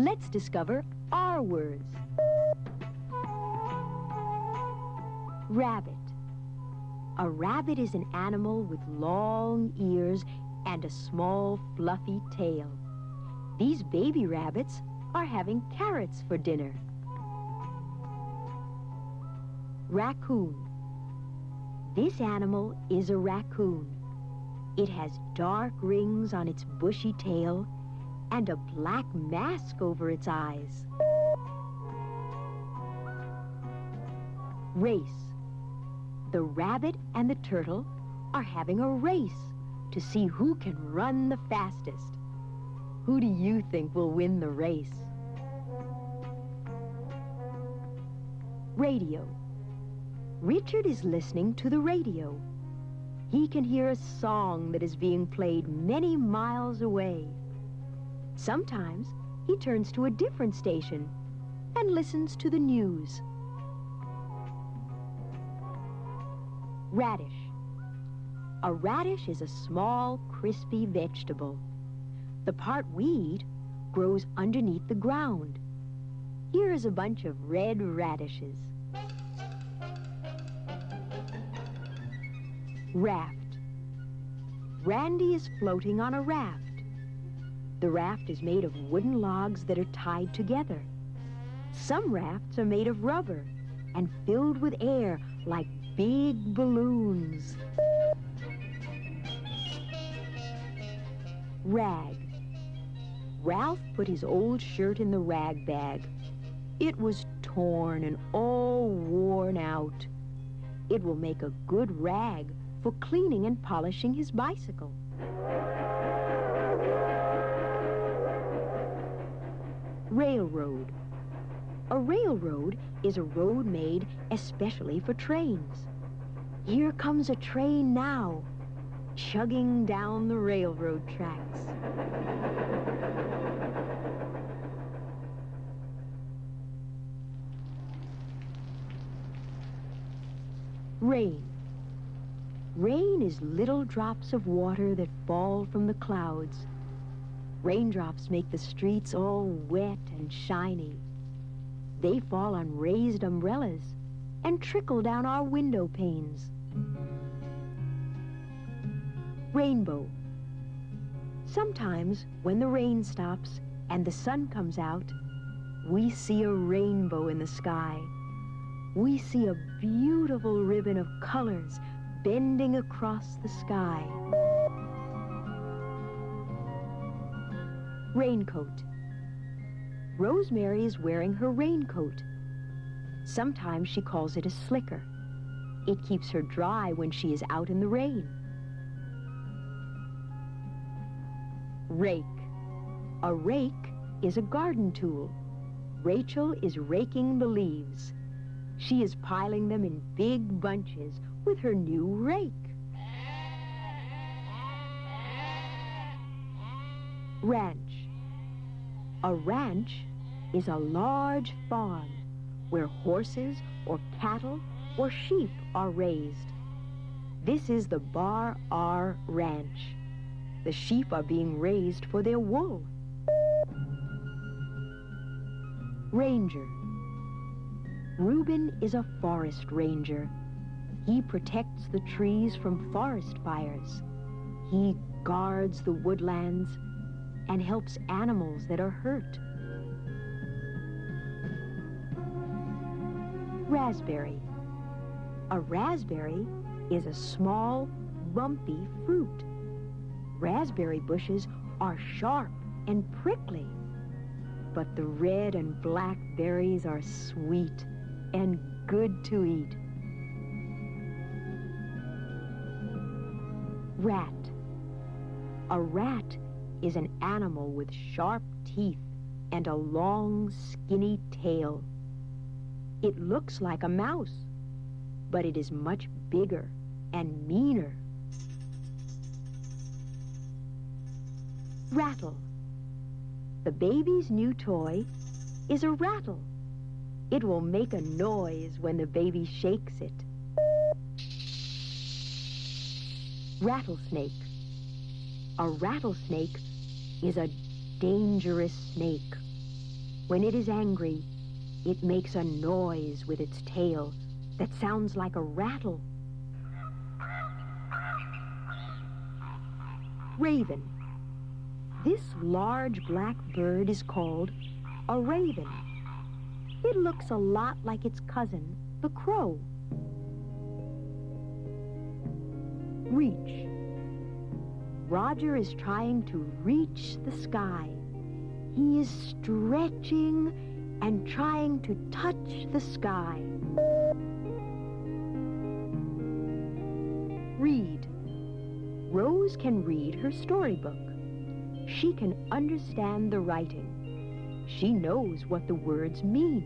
Let's discover our words. Rabbit. A rabbit is an animal with long ears and a small, fluffy tail. These baby rabbits are having carrots for dinner. Raccoon. This animal is a raccoon. It has dark rings on its bushy tail and a black mask over its eyes. Race. The rabbit and the turtle are having a race to see who can run the fastest. Who do you think will win the race? Radio. Richard is listening to the radio. He can hear a song that is being played many miles away. Sometimes he turns to a different station and listens to the news. Radish. A radish is a small, crispy vegetable. The part we eat grows underneath the ground. Here is a bunch of red radishes. Raft. Randy is floating on a raft. The raft is made of wooden logs that are tied together. Some rafts are made of rubber and filled with air like big balloons. Rag. Ralph put his old shirt in the rag bag. It was torn and all worn out. It will make a good rag for cleaning and polishing his bicycle. Railroad. A railroad is a road made especially for trains. Here comes a train now, chugging down the railroad tracks. Rain. Rain is little drops of water that fall from the clouds. Raindrops make the streets all wet and shiny. They fall on raised umbrellas and trickle down our window panes. Rainbow. Sometimes when the rain stops and the sun comes out, we see a rainbow in the sky. We see a beautiful ribbon of colors bending across the sky. Raincoat. Rosemary is wearing her raincoat. Sometimes she calls it a slicker. It keeps her dry when she is out in the rain. Rake. A rake is a garden tool. Rachel is raking the leaves. She is piling them in big bunches with her new rake. Ranch. A ranch is a large farm where horses or cattle or sheep are raised. This is the Bar R Ranch. The sheep are being raised for their wool. Ranger. Reuben is a forest ranger. He protects the trees from forest fires. He guards the woodlands and helps animals that are hurt. Raspberry. A raspberry is a small, bumpy fruit. Raspberry bushes are sharp and prickly, but the red and black berries are sweet and good to eat. Rat. A rat is an animal with sharp teeth and a long, skinny tail. It looks like a mouse, but it is much bigger and meaner. Rattle. The baby's new toy is a rattle. It will make a noise when the baby shakes it. Rattlesnake. A rattlesnake is a dangerous snake. When it is angry, it makes a noise with its tail that sounds like a rattle. Raven. This large black bird is called a raven. It looks a lot like its cousin, the crow. Reach. Roger is trying to reach the sky. He is stretching and trying to touch the sky. Read. Rose can read her storybook. She can understand the writing. She knows what the words mean.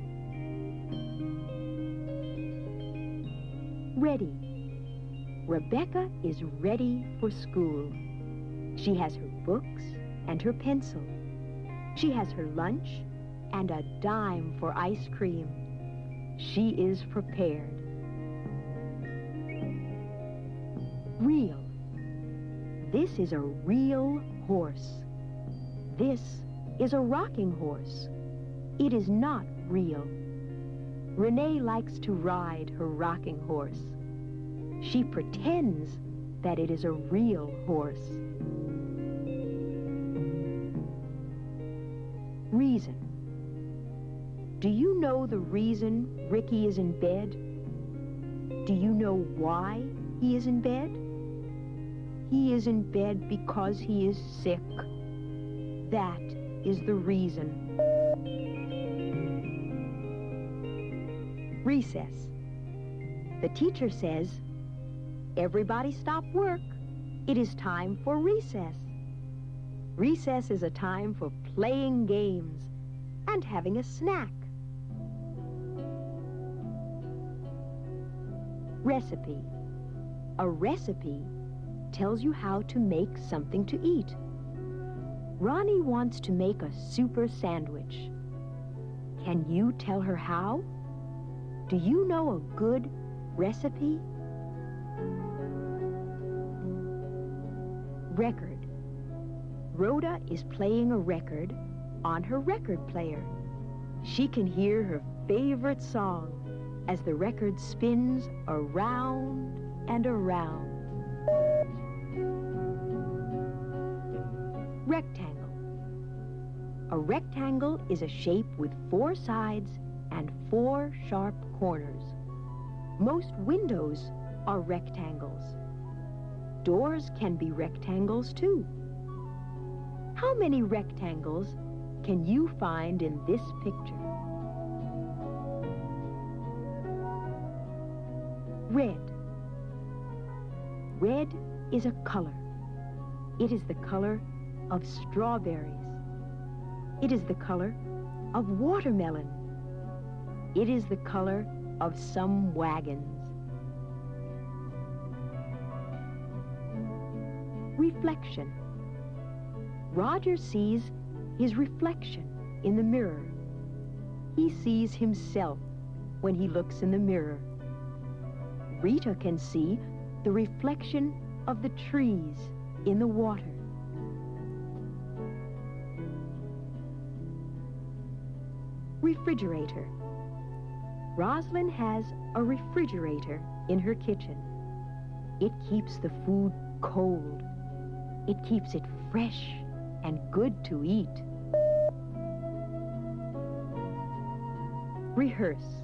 Ready. Rebecca is ready for school. She has her books and her pencil. She has her lunch and a dime for ice cream. She is prepared. Real. This is a real horse. This is a rocking horse. It is not real. Renee likes to ride her rocking horse. She pretends that it is a real horse. Reason. Do you know the reason Ricky is in bed? Do you know why he is in bed? He is in bed because he is sick. That is the reason. Recess. The teacher says, "Everybody stop work. It is time for recess." Recess is a time for playing games and having a snack. Recipe. A recipe tells you how to make something to eat. Ronnie wants to make a super sandwich. Can you tell her how? Do you know a good recipe? Record. Rhoda is playing a record on her record player. She can hear her favorite song as the record spins around and around. Rectangle. A rectangle is a shape with 4 sides and 4 sharp corners. Most windows are rectangles. Doors can be rectangles too. How many rectangles can you find in this picture? Red. Red is a color. It is the color of strawberries. It is the color of watermelon. It is the color of some wagons. Reflection. Roger sees his reflection in the mirror. He sees himself when he looks in the mirror. Rita can see the reflection of the trees in the water. Refrigerator. Rosalind has a refrigerator in her kitchen. It keeps the food cold. It keeps it fresh and good to eat. Rehearse.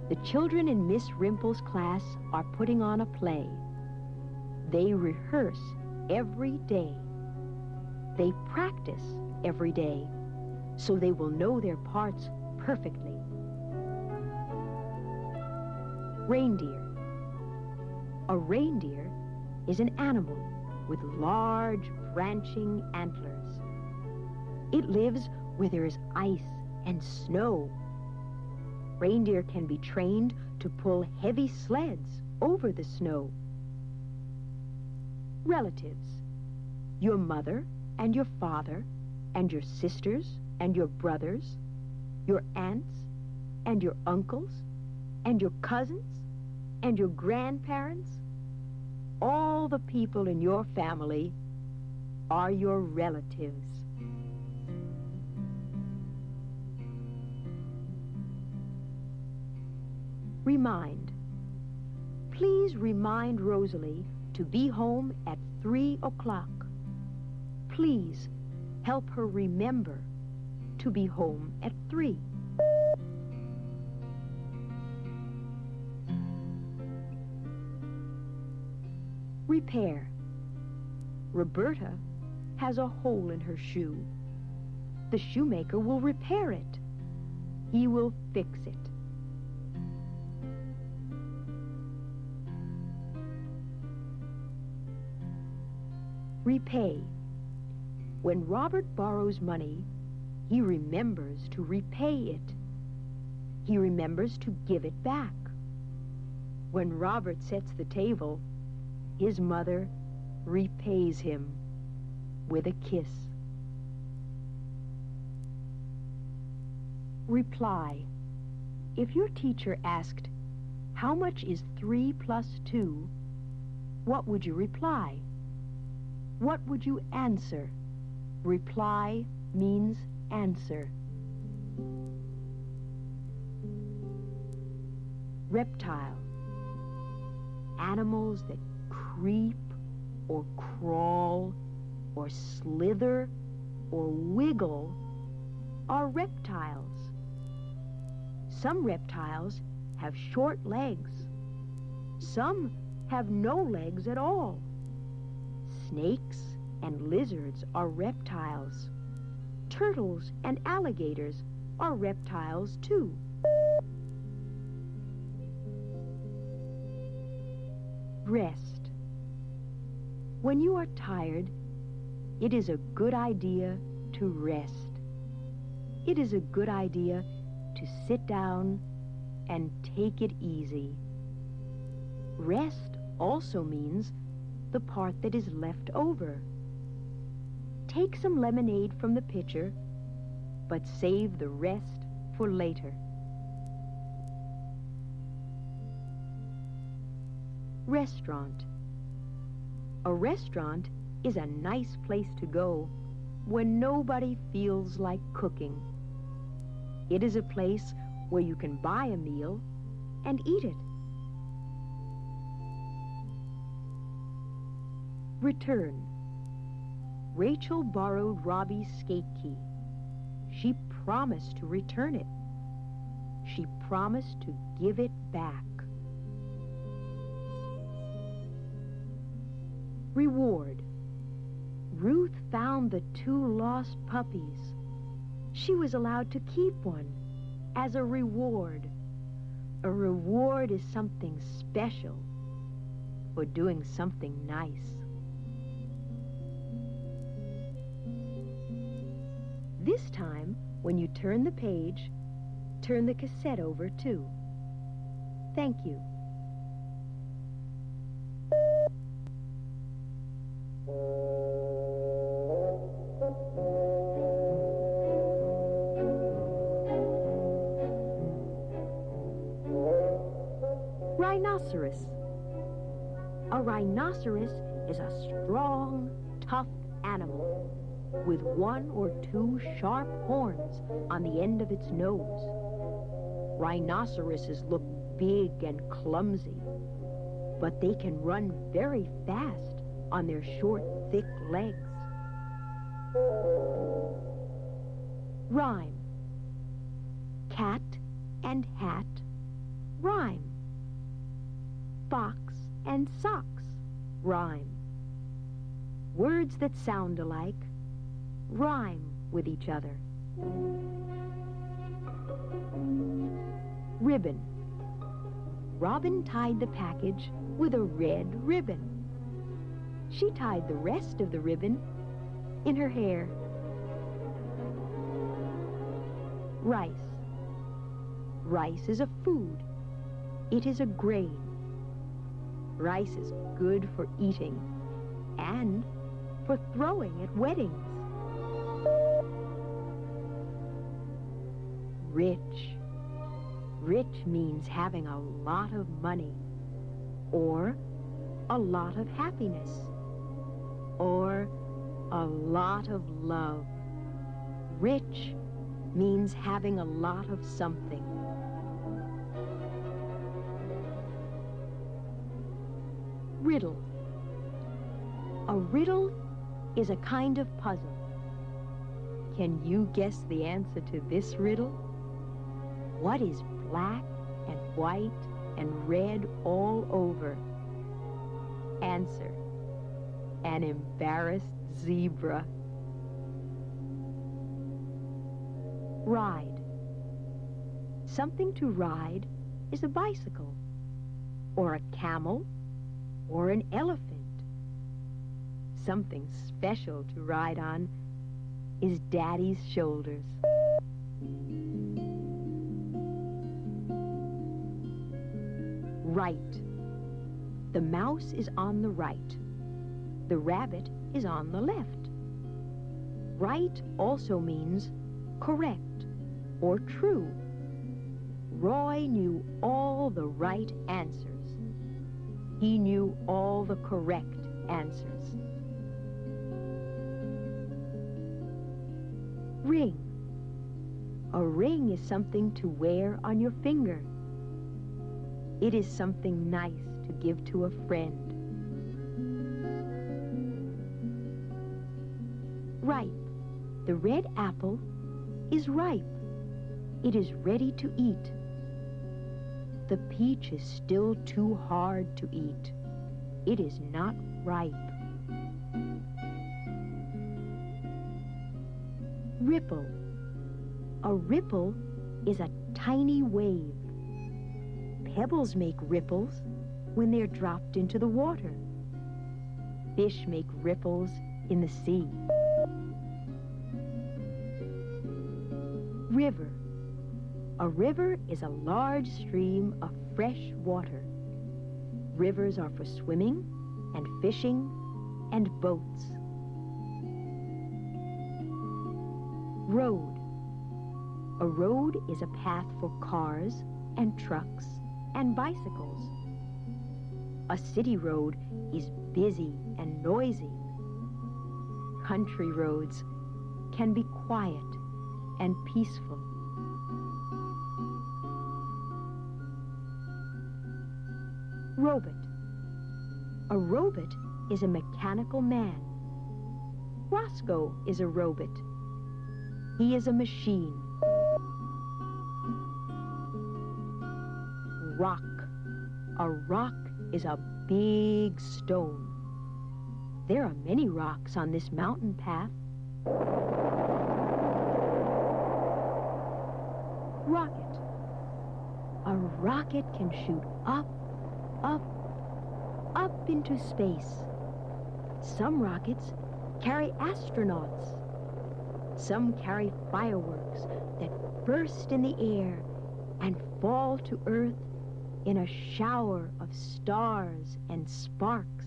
The children in Miss Rimple's class are putting on a play. They rehearse every day. They practice every day, so they will know their parts perfectly. Reindeer. A reindeer is an animal with large branching antlers. It lives where there is ice and snow. Reindeer can be trained to pull heavy sleds over the snow. Relatives. Your mother and your father and your sisters and your brothers, your aunts and your uncles and your cousins and your grandparents, all the people in your family are your relatives. Remind. Please remind Rosalie to be home at 3 o'clock. Please help her remember to be home at 3. Repair. Roberta has a hole in her shoe. The shoemaker will repair it. He will fix it. Repay. When Robert borrows money, he remembers to repay it. He remembers to give it back. When Robert sets the table, his mother repays him with a kiss. Reply. If your teacher asked, "How much is 3 plus 2?" what would you reply? What would you answer? Reply means answer. Reptile. Animals that creep or crawl or slither or wiggle are reptiles. Some reptiles have short legs. Some have no legs at all. Snakes and lizards are reptiles. Turtles and alligators are reptiles too. Rest. When you are tired, it is a good idea to rest. It is a good idea to sit down and take it easy. Rest also means the part that is left over. Take some lemonade from the pitcher, but save the rest for later. Restaurant. A restaurant is a nice place to go when nobody feels like cooking. It is a place where you can buy a meal and eat it. Return. Rachel borrowed Robbie's skate key. She promised to return it. She promised to give it back. Reward. Ruth found the 2 lost puppies. She was allowed to keep one as a reward. A reward is something special for doing something nice. This time, when you turn the page, turn the cassette over too. Thank you. Rhinoceros. A rhinoceros is a strong, tough animal with 1 or 2 sharp horns on the end of its nose. Rhinoceroses look big and clumsy, but they can run very fast on their short, thick legs. Rhyme. Cat and hat rhyme. Fox and socks rhyme. Words that sound alike rhyme with each other. Ribbon. Robin tied the package with a red ribbon. She tied the rest of the ribbon in her hair. Rice. Rice is a food. It is a grain. Rice is good for eating and for throwing at weddings. Rich. Rich means having a lot of money, or a lot of happiness, or a lot of love. Rich means having a lot of something. Riddle. A riddle is a kind of puzzle. Can you guess the answer to this riddle? What is black and white and red all over? Answer: an embarrassed zebra. Ride. Something to ride is a bicycle, or a camel, or an elephant. Something special to ride on is Daddy's shoulders. Right. The mouse is on the right. The rabbit is on the left. Right also means correct or true. Roy knew all the right answers. He knew all the correct answers. Ring. A ring is something to wear on your finger. It is something nice to give to a friend. Ripe. The red apple is ripe. It is ready to eat. The peach is still too hard to eat. It is not ripe. Ripple. A ripple is a tiny wave. Pebbles make ripples when they're dropped into the water. Fish make ripples in the sea. River. A river is a large stream of fresh water. Rivers are for swimming and fishing and boats. Road. A road is a path for cars and trucks and bicycles. A city road is busy and noisy. Country roads can be quiet and peaceful. Robot. A robot is a mechanical man. Roscoe is a robot. He is a machine. Rock. A rock is a big stone. There are many rocks on this mountain path. Rocket. A rocket can shoot up, up, up into space. Some rockets carry astronauts. Some carry fireworks that burst in the air and fall to Earth in a shower of stars and sparks.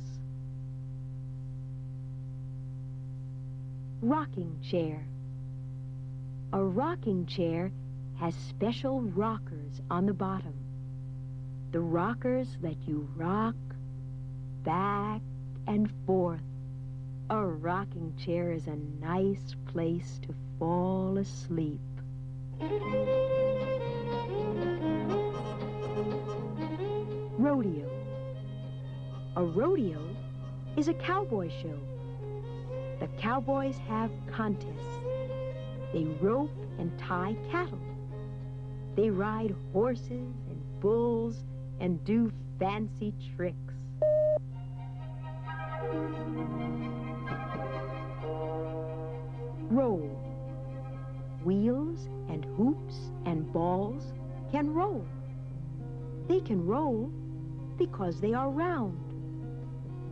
Rocking chair. A rocking chair has special rockers on the bottom. The rockers let you rock back and forth. A rocking chair is a nice place to fall asleep. Rodeo. A rodeo is a cowboy show. The cowboys have contests. They rope and tie cattle. They ride horses and bulls and do fancy tricks. Roll. Wheels and hoops and balls can roll. They can roll because they are round.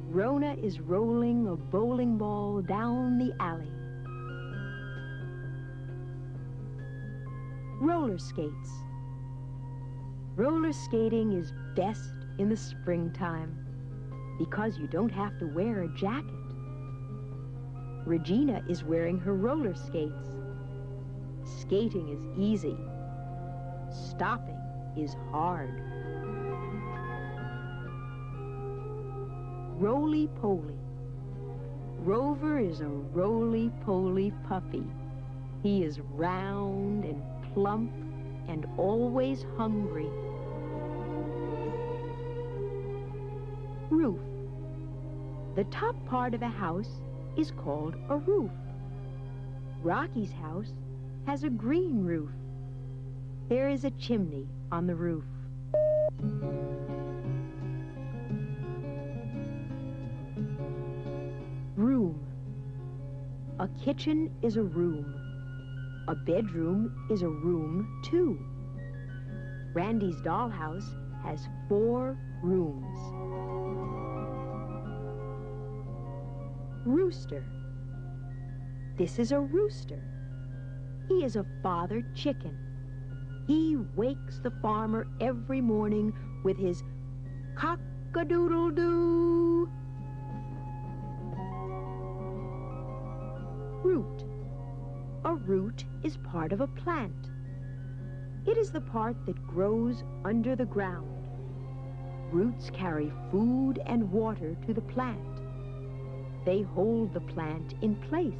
Rona is rolling a bowling ball down the alley. Roller skates. Roller skating is best in the springtime because you don't have to wear a jacket. Regina is wearing her roller skates. Skating is easy. Stopping is hard. Roly-poly. Rover is a roly-poly puppy. He is round and plump and always hungry. Roof. The top part of a house is called a roof. Rocky's house has a green roof. There is a chimney on the roof. Room. A kitchen is a room. A bedroom is a room, too. Randy's dollhouse has 4 rooms. Rooster. This is a rooster. He is a father chicken. He wakes the farmer every morning with his cock-a-doodle-doo. Root. A root is part of a plant. It is the part that grows under the ground. Roots carry food and water to the plant. They hold the plant in place.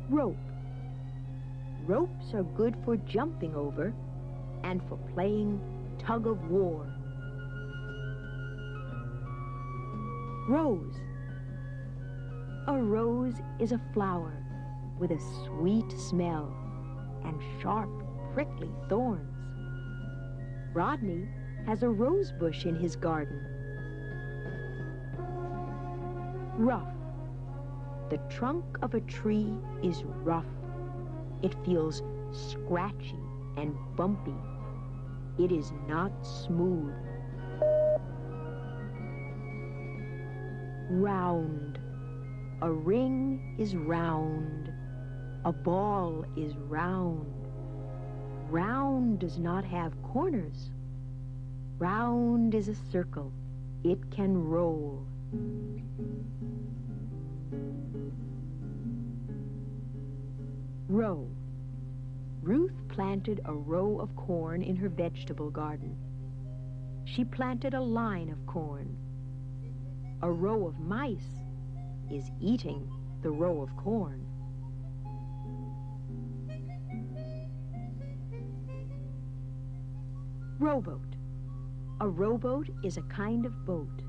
Rope. Ropes are good for jumping over and for playing tug of war. Rose. A rose is a flower with a sweet smell and sharp, prickly thorns. Rodney has a rose bush in his garden. Rough. The trunk of a tree is rough. It feels scratchy and bumpy. It is not smooth. Round. A ring is round. A ball is round. Round does not have corners. Round is a circle. It can roll. Row. Ruth planted a row of corn in her vegetable garden. She planted a line of corn. A row of mice is eating the row of corn. Rowboat. A rowboat is a kind of boat.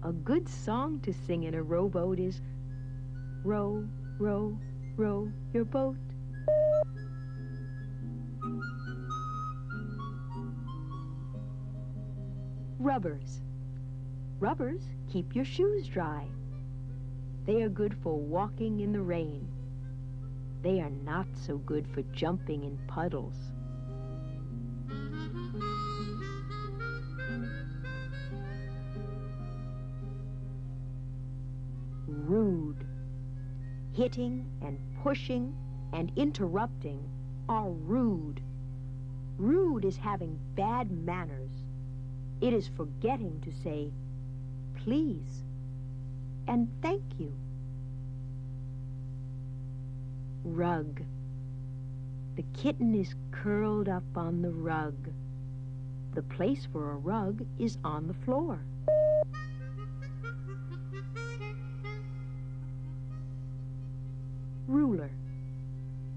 A good song to sing in a rowboat is row, row, row your boat. Rubbers. Rubbers keep your shoes dry. They are good for walking in the rain. They are not so good for jumping in puddles. Rude. Hitting and pushing and interrupting are rude. Rude is having bad manners. It is forgetting to say please and thank you. Rug. The kitten is curled up on the rug. The place for a rug is on the floor. Ruler.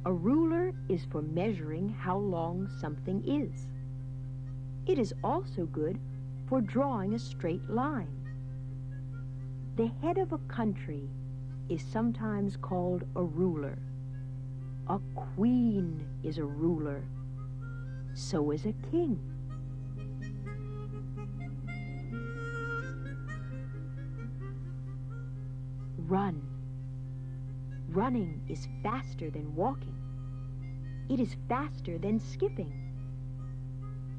A ruler is for measuring how long something is. It is also good for drawing a straight line. The head of a country is sometimes called a ruler. A queen is a ruler. So is a king. Run. Running is faster than walking. It is faster than skipping.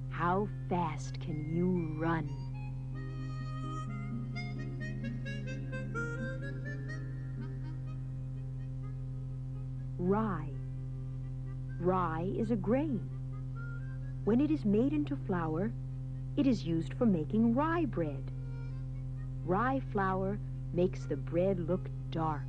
How fast can you run? Rye. Rye is a grain. When it is made into flour, it is used for making rye bread. Rye flour makes the bread look dark.